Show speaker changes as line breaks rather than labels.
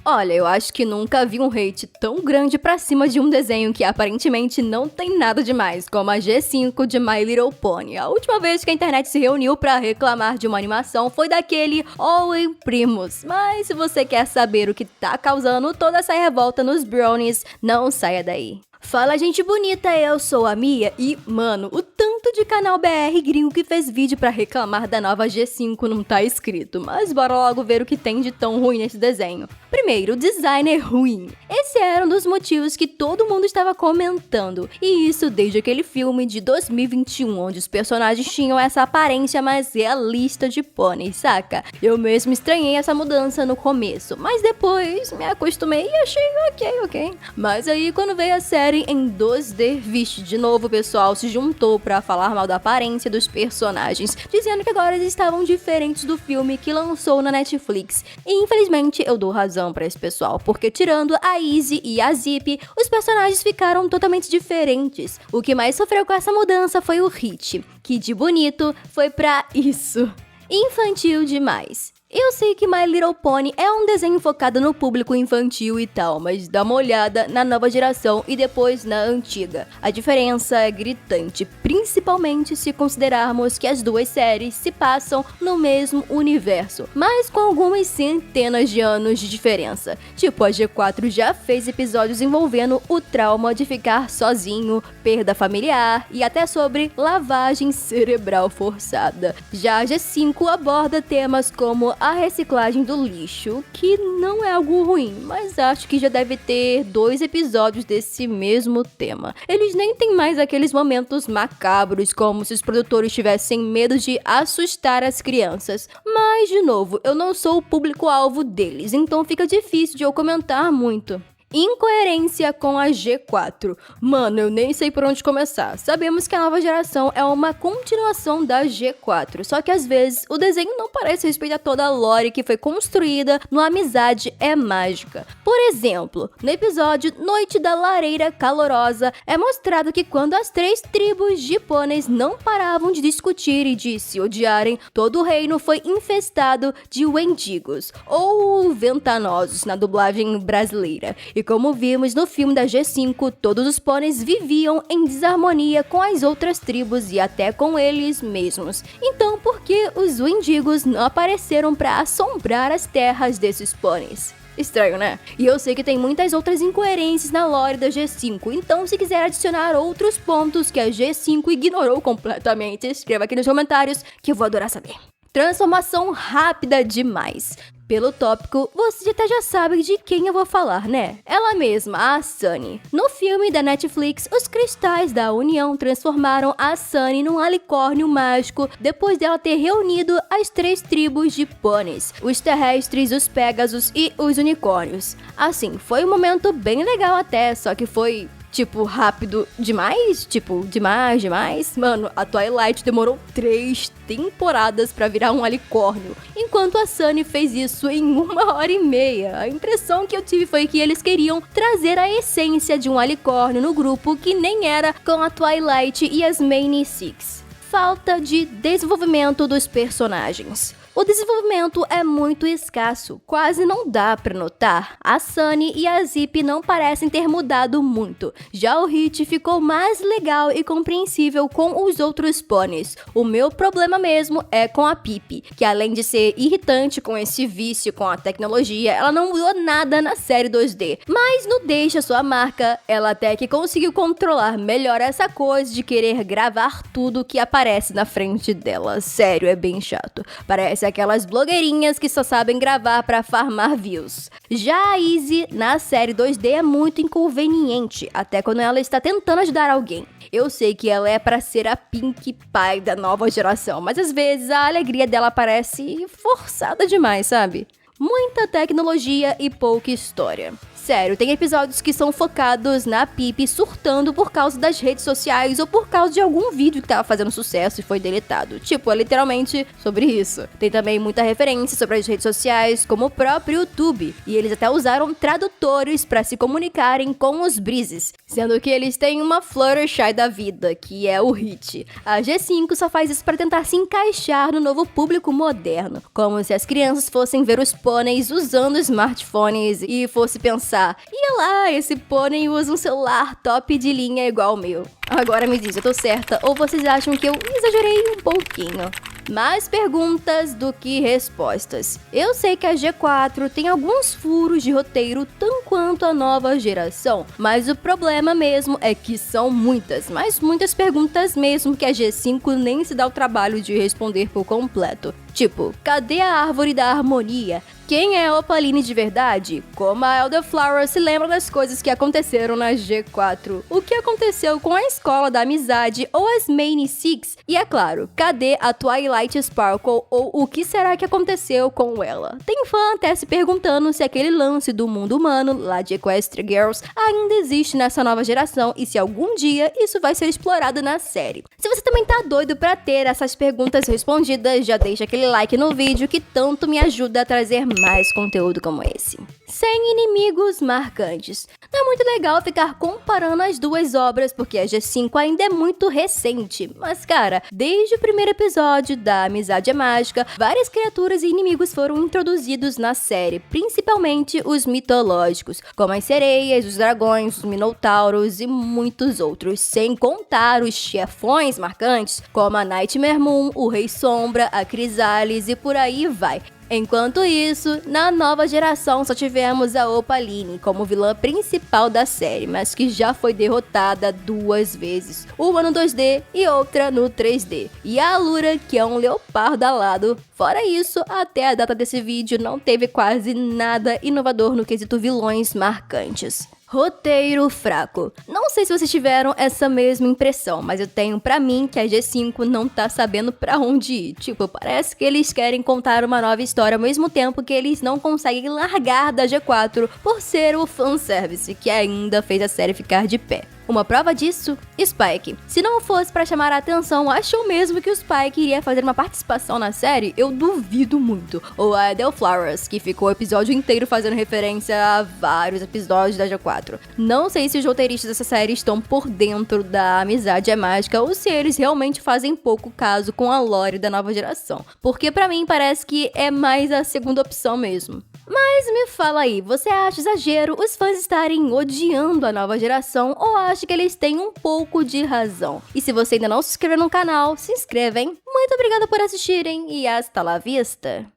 Olha, eu acho que nunca vi um hate tão grande pra cima de um desenho que aparentemente não tem nada demais, como a G5 de My Little Pony. A última vez que a internet se reuniu pra reclamar de uma animação foi daquele All in Primus. Mas se você quer saber o que tá causando toda essa revolta nos brownies, não saia daí. Fala, gente bonita, eu sou a Mia e, mano, o tanto de canal BR gringo que fez vídeo pra reclamar da nova G5 não tá escrito, mas bora logo ver o que tem de tão ruim nesse desenho. Primeiro, o design é ruim. Esse era um dos motivos que todo mundo estava comentando, e isso desde aquele filme de 2021, onde os personagens tinham essa aparência mais realista de pônei, saca? Eu mesmo estranhei essa mudança no começo, mas depois me acostumei e achei ok. Mas aí quando veio a série em 2D, vixe, de novo o pessoal se juntou pra falar mal da aparência dos personagens, dizendo que agora eles estavam diferentes do filme que lançou na Netflix. E infelizmente eu dou razão pra esse pessoal, porque tirando a Izzy e a Zip, os personagens ficaram totalmente diferentes. O que mais sofreu com essa mudança foi o Hit, que de bonito foi pra isso. Infantil demais. Eu sei que My Little Pony é um desenho focado no público infantil e tal, mas dá uma olhada na nova geração e depois na antiga. A diferença é gritante, principalmente se considerarmos que as duas séries se passam no mesmo universo, mas com algumas centenas de anos de diferença. Tipo, a G4 já fez episódios envolvendo o trauma de ficar sozinho, perda familiar e até sobre lavagem cerebral forçada. Já a G5 aborda temas como a reciclagem do lixo, que não é algo ruim, mas acho que já deve ter 2 episódios desse mesmo tema. Eles nem têm mais aqueles momentos macabros, como se os produtores tivessem medo de assustar as crianças. Mas, de novo, eu não sou o público-alvo deles, então fica difícil de eu comentar muito. Incoerência com a G4. Mano, eu nem sei por onde começar. Sabemos que a nova geração é uma continuação da G4, só que às vezes o desenho não parece respeitar toda a lore que foi construída no Amizade é Mágica. Por exemplo, no episódio Noite da Lareira Calorosa, é mostrado que quando as 3 tribos de pôneis não paravam de discutir e de se odiarem, todo o reino foi infestado de wendigos, ou ventanosos na dublagem brasileira. E como vimos no filme da G5, todos os pôneis viviam em desarmonia com as outras tribos e até com eles mesmos. Então, por que os wendigos não apareceram para assombrar as terras desses pôneis? Estranho, né? E eu sei que tem muitas outras incoerências na lore da G5, então se quiser adicionar outros pontos que a G5 ignorou completamente, escreva aqui nos comentários que eu vou adorar saber. Transformação rápida demais. Pelo tópico, você até já sabe de quem eu vou falar, né? Ela mesma, a Sunny. No filme da Netflix, os cristais da União transformaram a Sunny num alicórnio mágico depois dela ter reunido as 3 tribos de pôneis, os terrestres, os pégasos e os unicórnios. Assim, foi um momento bem legal até, só que foi rápido demais? Demais? Mano, a Twilight demorou 3 temporadas pra virar um alicórnio, enquanto a Sunny fez isso em 1h30. A impressão que eu tive foi que eles queriam trazer a essência de um alicórnio no grupo que nem era com a Twilight e as Main Six. Falta de desenvolvimento dos personagens. O desenvolvimento é muito escasso, quase não dá pra notar. A Sunny e a Zip não parecem ter mudado muito. Já o Hit ficou mais legal e compreensível com os outros pôneis. O meu problema mesmo é com a Pippi, que além de ser irritante com esse vício com a tecnologia, ela não mudou nada na série 2D. Mas no Deixa Sua Marca, ela até que conseguiu controlar melhor essa coisa de querer gravar tudo que aparece na frente dela. Sério, é bem chato. Parece aquelas blogueirinhas que só sabem gravar pra farmar views. Já a Izzy, na série 2D, é muito inconveniente, até quando ela está tentando ajudar alguém. Eu sei que ela é pra ser a Pinkie Pie da nova geração, mas às vezes a alegria dela parece forçada demais, sabe? Muita tecnologia e pouca história. Sério, tem episódios que são focados na Pippi surtando por causa das redes sociais ou por causa de algum vídeo que tava fazendo sucesso e foi deletado. Tipo, é literalmente sobre isso. Tem também muita referência sobre as redes sociais, como o próprio YouTube. E eles até usaram tradutores pra se comunicarem com os Breezes, sendo que eles têm uma Fluttershy da vida, que é o Hit. A G5 só faz isso pra tentar se encaixar no novo público moderno, como se as crianças fossem ver os pôneis usando smartphones e fosse pensar, e lá, esse pônei usa um celular top de linha igual o meu. Agora me diz, eu tô certa ou vocês acham que eu exagerei um pouquinho? Mais perguntas do que respostas. Eu sei que a G4 tem alguns furos de roteiro tão quanto a nova geração, mas o problema mesmo é que são muitas, mas muitas perguntas mesmo que a G5 nem se dá o trabalho de responder por completo. Tipo, cadê a árvore da harmonia? Quem é a Opaline de verdade? Como a Elderflower se lembra das coisas que aconteceram na G4? O que aconteceu com a Escola da Amizade ou as Main Six? E é claro, cadê a Twilight Sparkle ou o que será que aconteceu com ela? Tem fã até se perguntando se aquele lance do mundo humano, lá de Equestria Girls, ainda existe nessa nova geração e se algum dia isso vai ser explorado na série. Se você também tá doido pra ter essas perguntas respondidas, já deixa aquele like no vídeo que tanto me ajuda a trazer mais conteúdo como esse. Sem inimigos marcantes. Não é muito legal ficar comparando as duas obras, porque a G5 ainda é muito recente. Mas cara, desde o primeiro episódio da Amizade é Mágica, várias criaturas e inimigos foram introduzidos na série, principalmente os mitológicos, como as sereias, os dragões, os minotauros e muitos outros, sem contar os chefões marcantes, como a Nightmare Moon, o Rei Sombra, a Chrysalis e por aí vai. Enquanto isso, na nova geração só tivemos a Opaline como vilã principal da série, mas que já foi derrotada 2 vezes, uma no 2D e outra no 3D. E a Allura, que é um leopardo alado. Fora isso, até a data desse vídeo não teve quase nada inovador no quesito vilões marcantes. Roteiro fraco. Não sei se vocês tiveram essa mesma impressão, mas eu tenho pra mim que a G5 não tá sabendo pra onde ir. Tipo, parece que eles querem contar uma nova história ao mesmo tempo que eles não conseguem largar da G4 por ser o fanservice que ainda fez a série ficar de pé. Uma prova disso? Spike. Se não fosse pra chamar a atenção, acham mesmo que o Spike iria fazer uma participação na série? Eu duvido muito. Ou a Elderflowers, que ficou o episódio inteiro fazendo referência a vários episódios da G4. Não sei se os roteiristas dessa série estão por dentro da Amizade é Mágica ou se eles realmente fazem pouco caso com a lore da nova geração. Porque pra mim parece que é mais a segunda opção mesmo. Mas me fala aí, você acha exagero os fãs estarem odiando a nova geração ou acha que eles têm um pouco de razão? E se você ainda não se inscreveu no canal, se inscreva, hein? Muito obrigada por assistirem e hasta la vista!